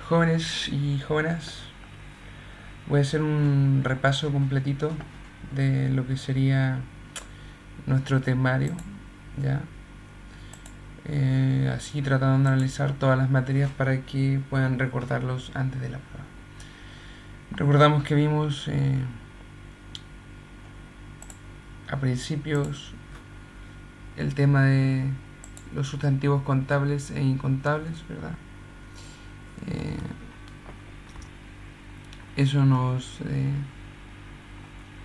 Jóvenes y jóvenes, voy a hacer un repaso completito de lo que sería nuestro temario, ¿ya? Así tratando de analizar todas las materias para que puedan recordarlos antes de la prueba. Recordamos que vimos a principios el tema de los sustantivos contables e incontables, ¿verdad? Eso nos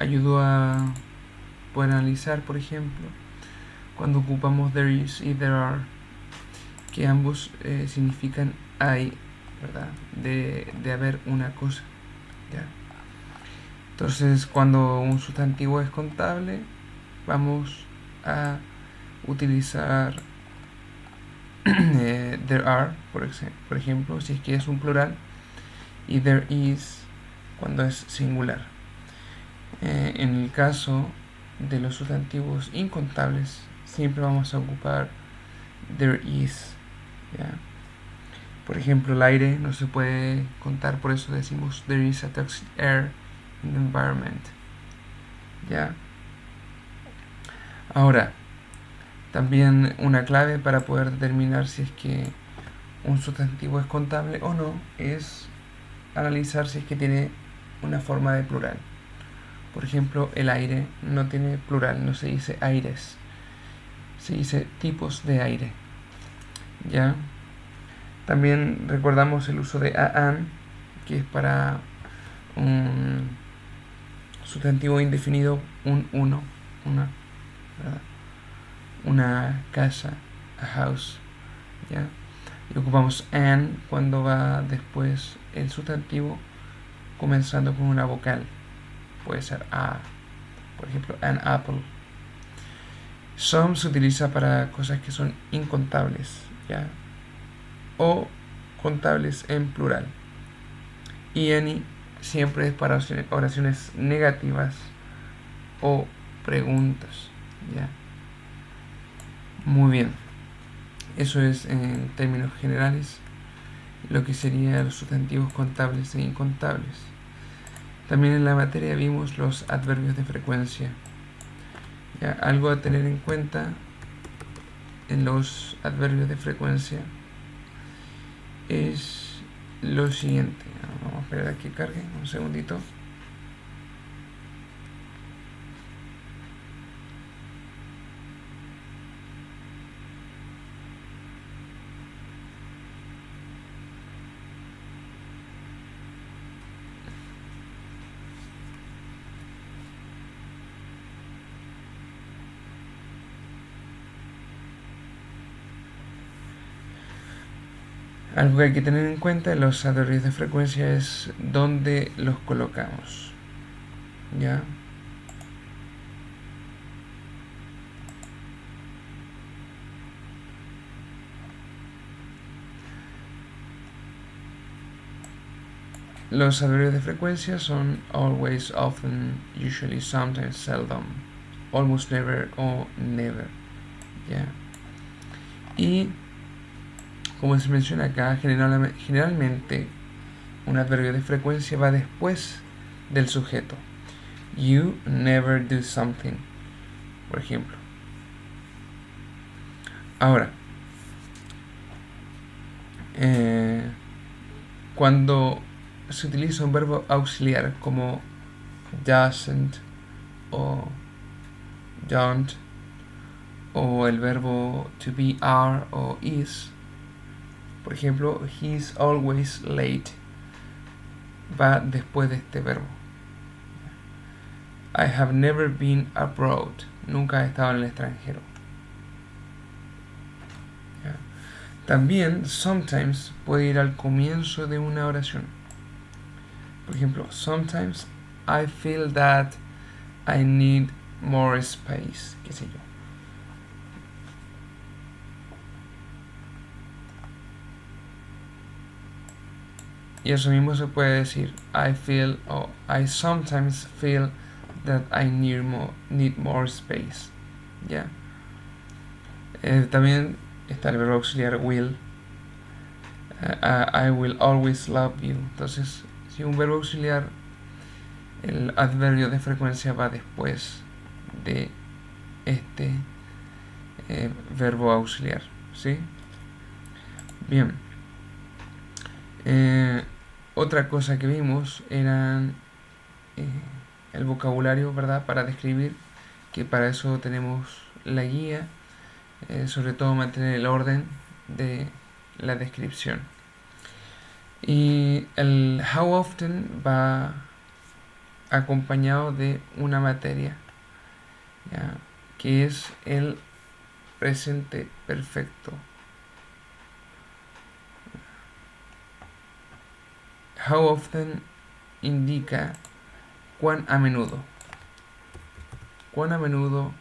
ayudó a poder analizar, por ejemplo, cuando ocupamos there is y there are, que ambos significan hay, ¿verdad? De haber una cosa, ¿ya? Entonces, cuando un sustantivo es contable, vamos a utilizar there are, por ejemplo, si es que es un plural, y there is cuando es singular. En el caso de los sustantivos incontables, siempre vamos a ocupar there is, ¿ya? Por ejemplo, el aire no se puede contar, por eso decimos there is a toxic air in the environment, ¿ya? Ahora, también una clave para poder determinar si es que un sustantivo es contable o no es analizar si es que tiene una forma de plural. Por ejemplo, el aire no tiene plural, no se dice aires, se dice tipos de aire, ¿ya? También recordamos el uso de an, que es para un sustantivo indefinido, un uno, ¿verdad? Una casa, a house, ¿ya? Y ocupamos an cuando va después el sustantivo comenzando con una vocal. Puede ser a, por ejemplo, an apple. Some se utiliza para cosas que son incontables, ¿ya? O contables en plural. Y any siempre es para oraciones negativas o preguntas, ¿ya? Muy bien, eso es en términos generales lo que serían los sustantivos contables e incontables. También en la materia vimos los adverbios de frecuencia. ¿Ya? Algo a tener en cuenta en los adverbios de frecuencia es lo siguiente. Vamos a esperar a que cargue un segundito. Algo que hay que tener en cuenta en los adverbios de frecuencia es dónde los colocamos, ¿ya? Los adverbios de frecuencia son always, often, usually, sometimes, seldom, almost never o never, ¿ya? Y como se menciona acá, generalmente un adverbio de frecuencia va después del sujeto. You never do something, por ejemplo. Ahora, cuando se utiliza un verbo auxiliar como doesn't o don't, o el verbo to be, are o is, por ejemplo, he's always late, va después de este verbo. I have never been abroad, nunca he estado en el extranjero. ¿Ya? También sometimes puede ir al comienzo de una oración. Por ejemplo, sometimes I feel that I need more space, qué sé yo. Y eso mismo se puede decir I feel o I sometimes feel that I need more space, ¿ya? También está el verbo auxiliar will. I will always love you. Entonces, si un verbo auxiliar, el adverbio de frecuencia va después de este verbo auxiliar, ¿sí? Bien. Otra cosa que vimos era el vocabulario, ¿verdad? Para describir, que para eso tenemos la guía, sobre todo mantener el orden de la descripción. Y el how often va acompañado de una materia, ¿ya? Que es el presente perfecto. How often indica cuán a menudo. Cuán a menudo,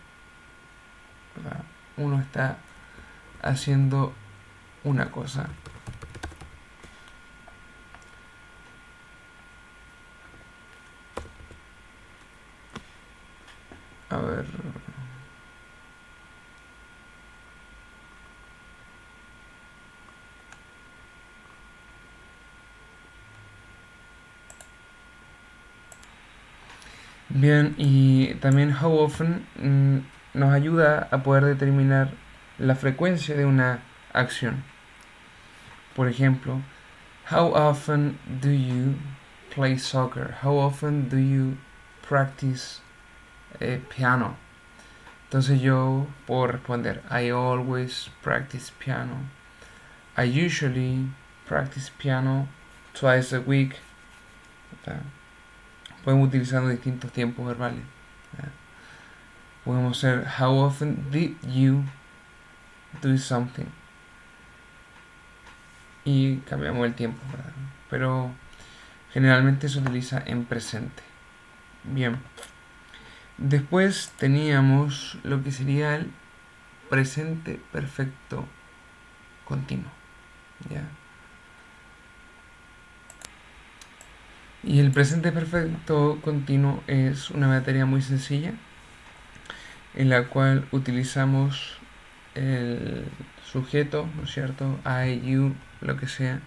¿verdad?, uno está haciendo una cosa. A ver. Bien, y también how often nos ayuda a poder determinar la frecuencia de una acción. Por ejemplo, how often do you play soccer? How often do you practice piano? Entonces yo puedo responder I always practice piano. I usually practice piano twice a week. Podemos utilizar distintos tiempos verbales. Podemos ser how often did you do something, y cambiamos el tiempo, ¿verdad? Pero generalmente se utiliza en presente. Bien. Después teníamos lo que sería el presente perfecto continuo, ¿ya? Y el presente perfecto continuo es una materia muy sencilla en la cual utilizamos el sujeto, ¿no es cierto? I, you, lo que sea.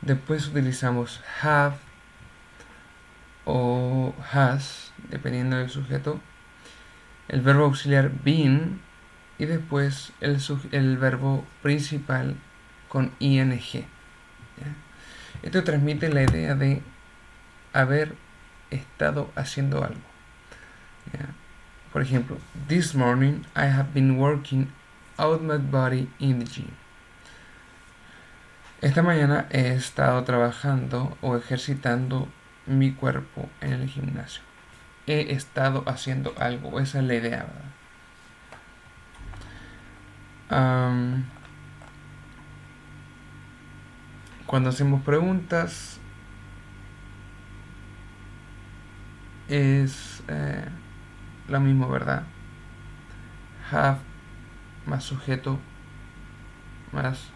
Después utilizamos have o has, dependiendo del sujeto. El verbo auxiliar been y después el verbo principal con ing. ¿Ya? Esto transmite la idea de haber estado haciendo algo. ¿Ya? Por ejemplo, this morning I have been working out my body in the gym. Esta mañana he estado trabajando o ejercitando mi cuerpo en el gimnasio. He estado haciendo algo, esa es la idea, ¿verdad? Cuando hacemos preguntas es lo mismo, ¿verdad? Have más sujeto más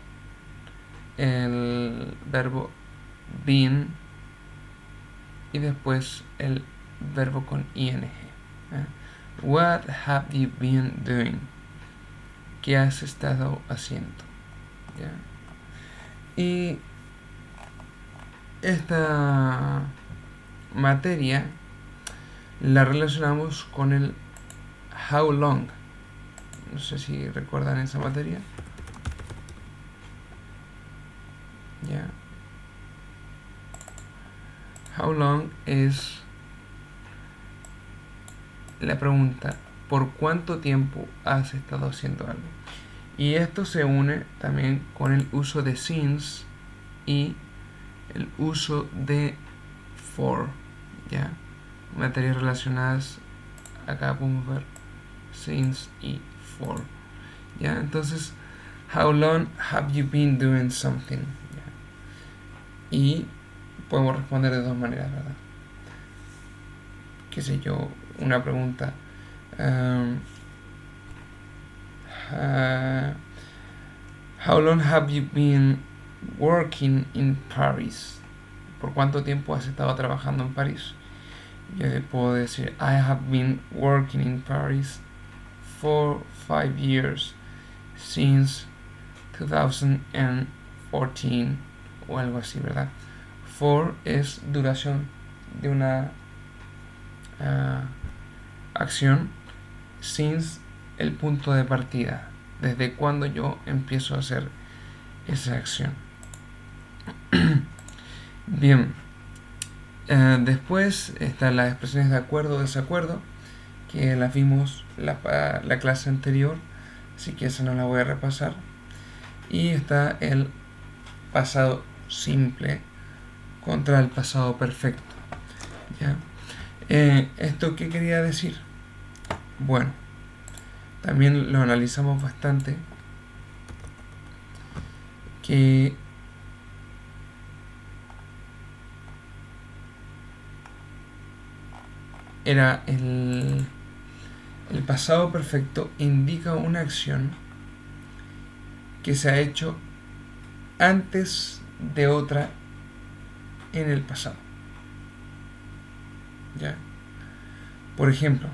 el verbo been y después el verbo con ing. What have you been doing? ¿Qué has estado haciendo? ¿Ya? Y esta materia la relacionamos con el how long. No sé si recuerdan esa materia. ¿Ya? How long es la pregunta, ¿por cuánto tiempo has estado haciendo algo? Y esto se une también con el uso de since y el uso de for, ¿ya? Materias relacionadas, acá podemos ver since y for, ¿ya? Entonces, how long have you been doing something? ¿Ya? Y podemos responder de dos maneras, ¿verdad? Qué sé yo, una pregunta. How long have you been working in Paris? ¿Por cuánto tiempo has estado trabajando en París? Yo puedo decir I have been working in Paris for 5 years since 2005. 14 o algo así, ¿verdad? For es duración de una acción, since el punto de partida, desde cuando yo empiezo a hacer esa acción. Bien, después están las expresiones de acuerdo o desacuerdo, que las vimos la clase anterior, así que esa no la voy a repasar. Y está el pasado simple contra el pasado perfecto. ¿Ya? ¿Esto qué quería decir? Bueno, también lo analizamos bastante, que era el pasado perfecto indica una acción que se ha hecho antes de otra en el pasado. ¿Ya? Por ejemplo,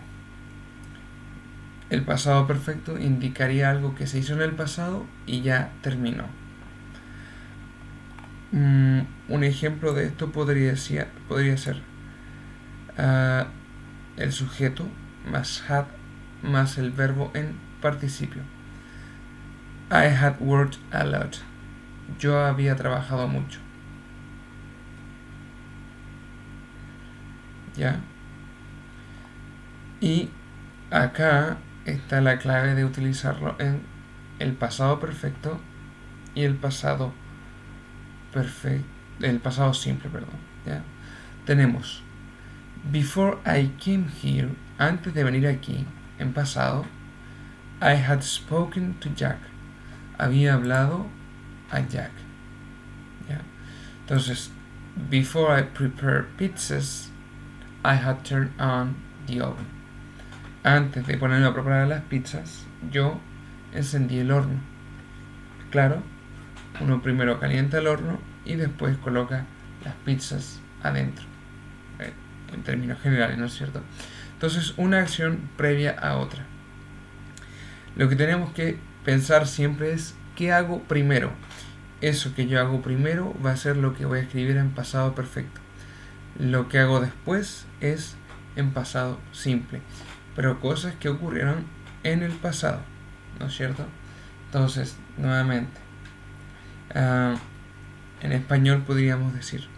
el pasado perfecto indicaría algo que se hizo en el pasado y ya terminó. Un ejemplo de esto podría ser el sujeto más had más el verbo en participio. I had worked a lot. Yo había trabajado mucho. ¿Ya? Y acá está la clave de utilizarlo en el pasado perfecto y el pasado simple, perdón. ¿Ya? Tenemos before I came here, antes de venir aquí, en pasado, I had spoken to Jack. Había hablado a Jack. ¿Ya? Entonces, before I prepared pizzas, I had turned on the oven. Antes de ponerme a preparar las pizzas, yo encendí el horno. Claro, uno primero calienta el horno y después coloca las pizzas adentro, en términos generales, ¿no es cierto? Entonces, una acción previa a otra. Lo que tenemos que pensar siempre es ¿qué hago primero? Eso que yo hago primero va a ser lo que voy a escribir en pasado perfecto. Lo que hago después es en pasado simple, pero cosas que ocurrieron en el pasado, ¿no es cierto? Entonces, nuevamente, en español podríamos decir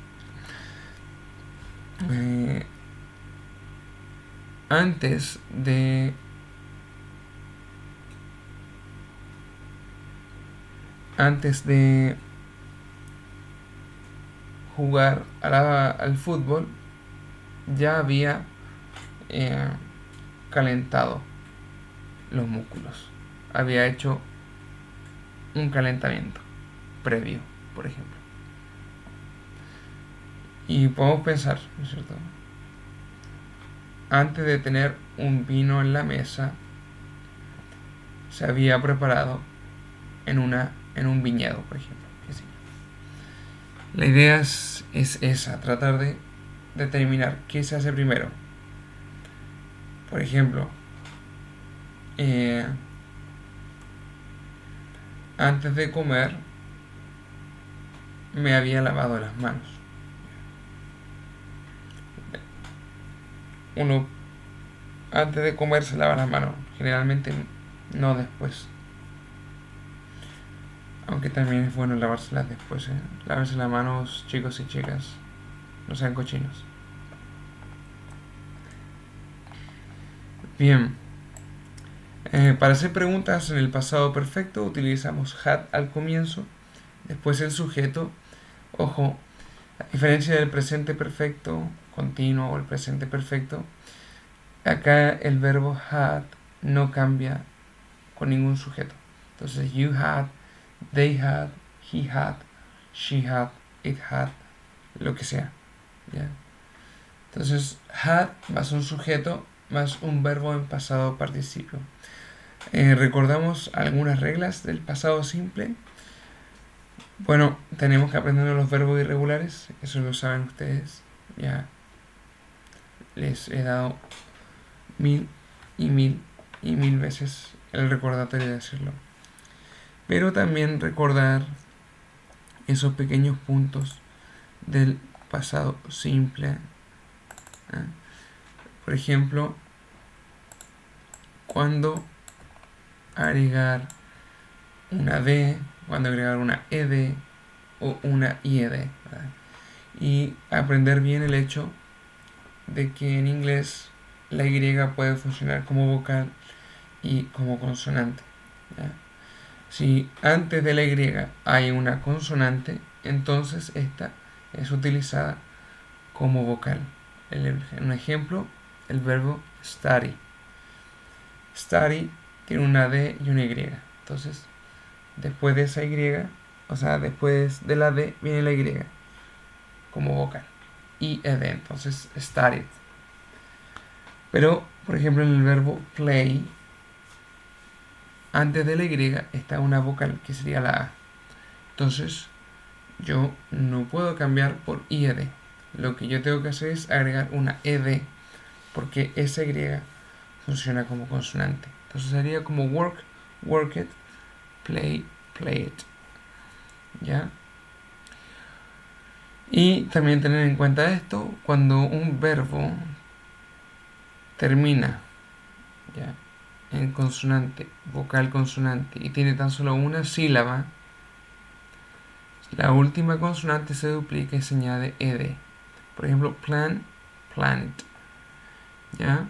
antes de jugar al fútbol ya había calentado los músculos, había hecho un calentamiento previo, por ejemplo. Y podemos pensar, ¿no es cierto? Antes de tener un vino en la mesa, se había preparado en un viñedo, por ejemplo. La idea es esa, tratar de determinar qué se hace primero. Por ejemplo, antes de comer me había lavado las manos. Uno antes de comer se lava las manos, generalmente no después. Aunque también es bueno lavárselas después, Lávense las manos, chicos y chicas. No sean cochinos. Bien. Para hacer preguntas en el pasado perfecto utilizamos had al comienzo, después el sujeto. Ojo, a diferencia del presente perfecto continuo o el presente perfecto, acá el verbo had no cambia con ningún sujeto. Entonces, you had, they had, he had, she had, it had, lo que sea. ¿Ya? Entonces, had más un sujeto más un verbo en pasado participio. Recordamos algunas reglas del pasado simple. Bueno, tenemos que aprendernos los verbos irregulares, eso lo saben ustedes. Ya les he dado mil veces el recordatorio de hacerlo. Pero también recordar esos pequeños puntos del pasado simple. ¿eh? Por ejemplo, cuando agregar una D, cuando agregar una ED o una IED. ¿verdad? Y aprender bien el hecho de que en inglés la Y puede funcionar como vocal y como consonante. ¿ya? Si antes de la Y hay una consonante, entonces esta es utilizada como vocal. Un ejemplo, el verbo study. Study tiene una D y una Y. Entonces, después de esa Y, o sea, después de la D viene la Y como vocal. Y ed, entonces studied. Pero, por ejemplo, en el verbo play, antes de la Y está una vocal que sería la A. Entonces, yo no puedo cambiar por IED. Lo que yo tengo que hacer es agregar una ED, porque esa Y funciona como consonante. Entonces sería como work, work it, play, play it. ¿Ya? Y también tener en cuenta esto, cuando un verbo termina ¿ya? en consonante, vocal consonante, y tiene tan solo una sílaba, la última consonante se duplica y se añade ed. Por ejemplo, plan, planet. ¿Ya?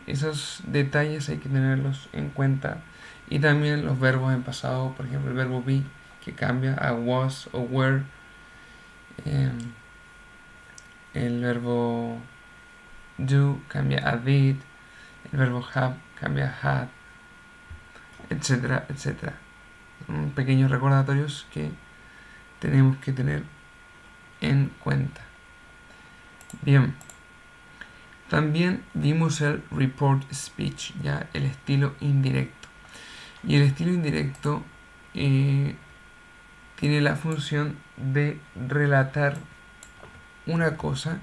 Esos detalles hay que tenerlos en cuenta. Y también los verbos en pasado, por ejemplo, el verbo be, que cambia a was o were. Eh, el verbo do cambia a did. El verbo have cambia a had, etcétera, etcétera. Son pequeños recordatorios que tenemos que tener en cuenta. Bien, también vimos el report speech, ya el estilo indirecto. Y el estilo indirecto tiene la función de relatar una cosa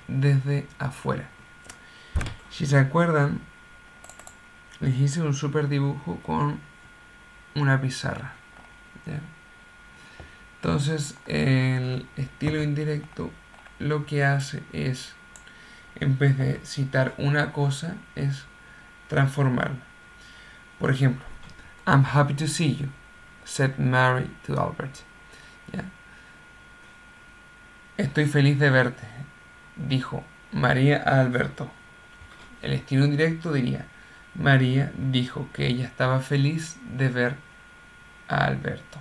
desde afuera. Si se acuerdan, les hice un super dibujo con una pizarra. ¿ya? Entonces, el estilo indirecto lo que hace es, en vez de citar una cosa, es transformarla. Por ejemplo, I'm happy to see you, said Mary to Albert. ¿ya? Estoy feliz de verte, dijo María a Alberto. El estilo indirecto diría, María dijo que ella estaba feliz de ver a Alberto.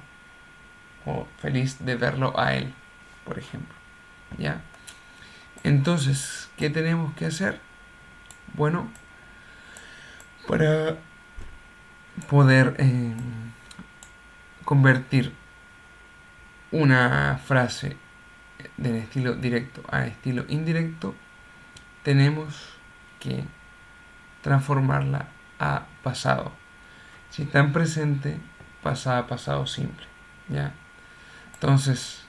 O feliz de verlo a él, por ejemplo. ¿Ya? Entonces, ¿qué tenemos que hacer? Bueno, para poder convertir una frase del estilo directo a estilo indirecto, tenemos que transformarla a pasado. Si está en presente, pasa a pasado simple. ¿ya? Entonces,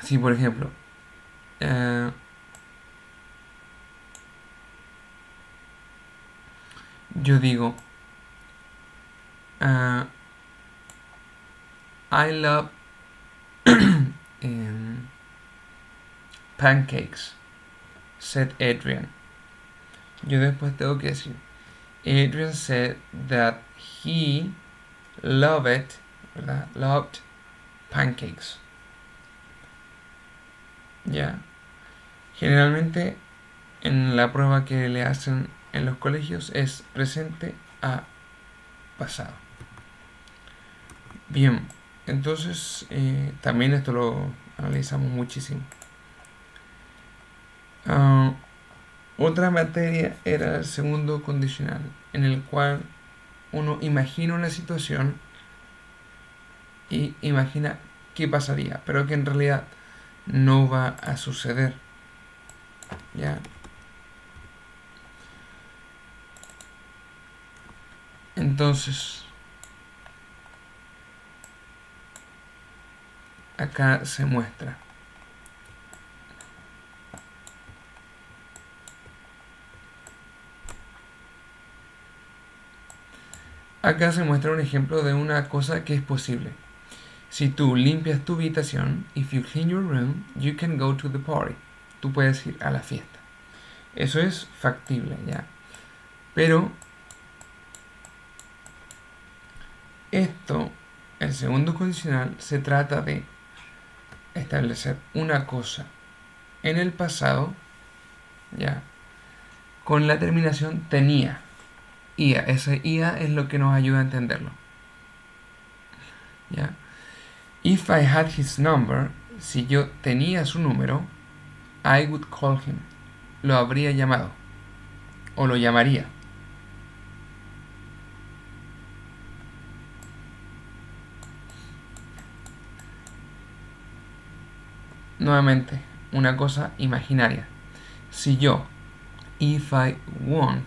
si por ejemplo, yo digo, I love pancakes, said Adrian. Yo después tengo que decir, Adrian said that he loved, ¿verdad? Loved pancakes. ¿Ya? Generalmente en la prueba que le hacen en los colegios es presente a pasado. Bien, entonces también esto lo analizamos muchísimo. Otra materia era el segundo condicional, en el cual uno imagina una situación y imagina qué pasaría, pero que en realidad no va a suceder. ¿Ya? Entonces, acá se muestra. Acá se muestra un ejemplo de una cosa que es posible. Si tú limpias tu habitación, if you clean your room, you can go to the party. Tú puedes ir a la fiesta. Eso es factible, ¿ya? Pero esto, el segundo condicional, se trata de establecer una cosa en el pasado, ¿ya? Con la terminación tenía. IA. Ese IA es lo que nos ayuda a entenderlo, ¿ya? If I had his number, si yo tenía su número, I would call him. Lo habría llamado. O lo llamaría. Nuevamente, una cosa imaginaria. Si yo, if I won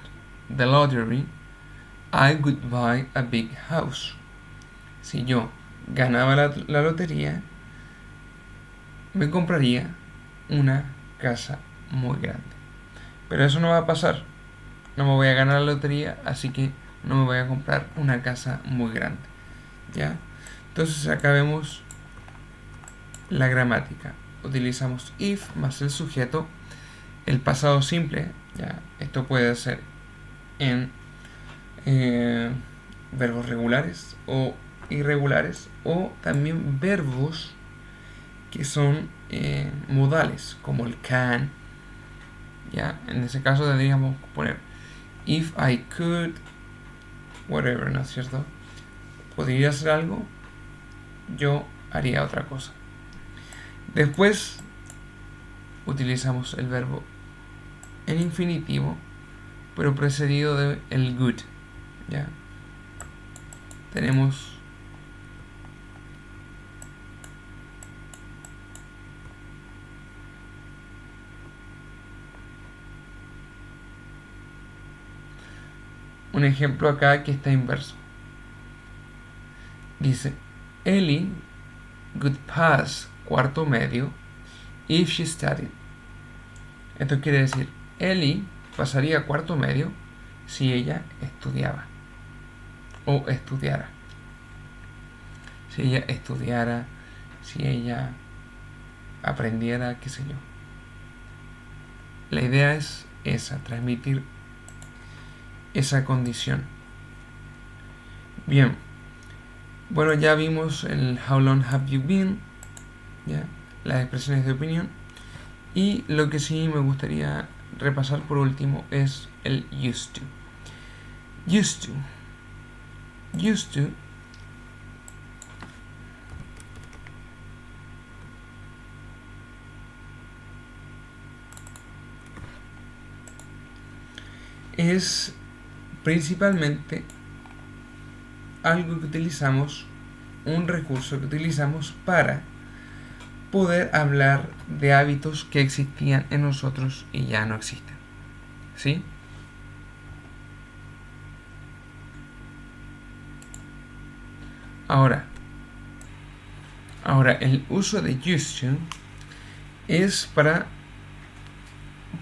the lottery, I would buy a big house. Si yo ganaba la lotería, me compraría una casa muy grande. Pero eso no va a pasar. No me voy a ganar la lotería, así que no me voy a comprar una casa muy grande. ¿Ya? Entonces acá vemos la gramática. Utilizamos if más el sujeto, el pasado simple. ¿Ya? Esto puede ser en verbos regulares o irregulares, o también verbos que son modales, como el can. ¿Ya? En ese caso tendríamos que poner if I could, whatever, ¿no es cierto? Podría hacer algo, yo haría otra cosa. Después utilizamos el verbo en infinitivo, pero precedido de el good. ¿Ya? Tenemos un ejemplo acá que está inverso. Dice, Ellie would pass cuarto medio if she studied. Esto quiere decir, Ellie pasaría cuarto medio si ella estudiaba o estudiara. Si ella estudiara, si ella aprendiera, qué sé yo. La idea es esa, transmitir esa condición. Bien, bueno, ya vimos el how long have you been, ¿ya? Las expresiones de opinión, y lo que sí me gustaría repasar por último es el used to. Used to. Used to es principalmente algo que utilizamos, un recurso que utilizamos para poder hablar de hábitos que existían en nosotros y ya no existen. ¿Sí? Ahora, el uso de used to es para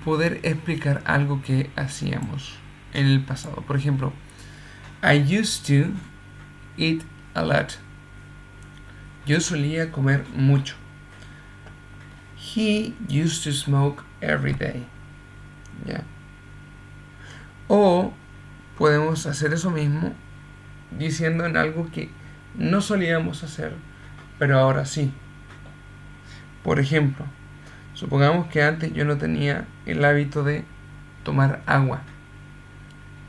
poder explicar algo que hacíamos en el pasado. Por ejemplo, I used to eat a lot. Yo solía comer mucho. He used to smoke every day. ¿Ya? O podemos hacer eso mismo diciendo en algo que no solíamos hacer, pero ahora sí. Por ejemplo, supongamos que antes yo no tenía el hábito de tomar agua,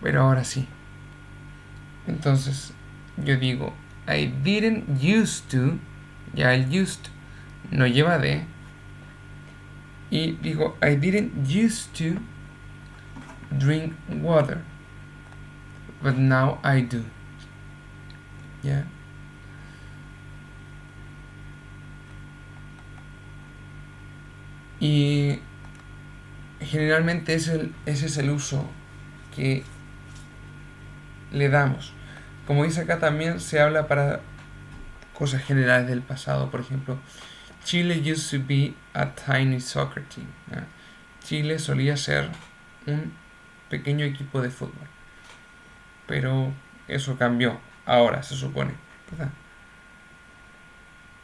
pero ahora sí. Entonces yo digo, I didn't used to, ya el used no lleva de, y digo, I didn't used to drink water, but now I do. ¿Ya? Y generalmente ese es el uso que le damos. Como dice acá, también se habla para cosas generales del pasado. Por ejemplo, Chile used to be a tiny soccer team. ¿Ya? Chile solía ser un pequeño equipo de fútbol. Pero eso cambió ahora, se supone, ¿verdad?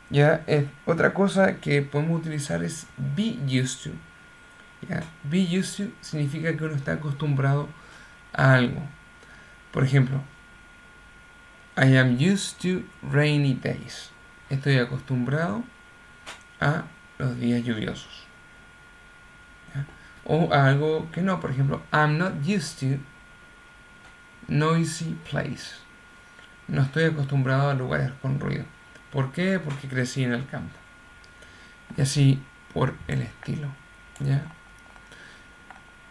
Ya, otra cosa que podemos utilizar es be used to. ¿Ya? Be used to significa que uno está acostumbrado a algo. Por ejemplo, I am used to rainy days. Estoy acostumbrado a los días lluviosos. ¿Ya? O a algo que no, por ejemplo, I'm not used to noisy place. No estoy acostumbrado a lugares con ruido. ¿Por qué? Porque crecí en el campo. Y así por el estilo. ¿Ya?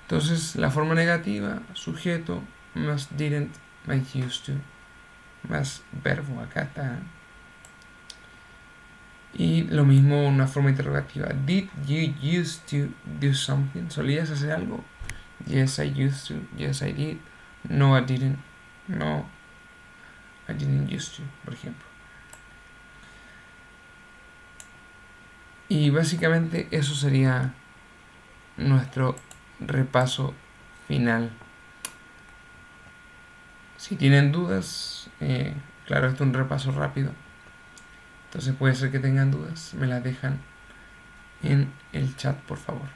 Entonces, la forma negativa, sujeto, más didn't, más used to, más verbo, acá está. Y lo mismo una forma interrogativa. Did you used to do something? ¿Solías hacer algo? Yes, I used to. Yes, I did. No, I didn't. No, I didn't used to, por ejemplo. Y básicamente eso sería nuestro repaso final. Si tienen dudas, claro, esto es un repaso rápido. Entonces puede ser que tengan dudas, me las dejan en el chat, por favor.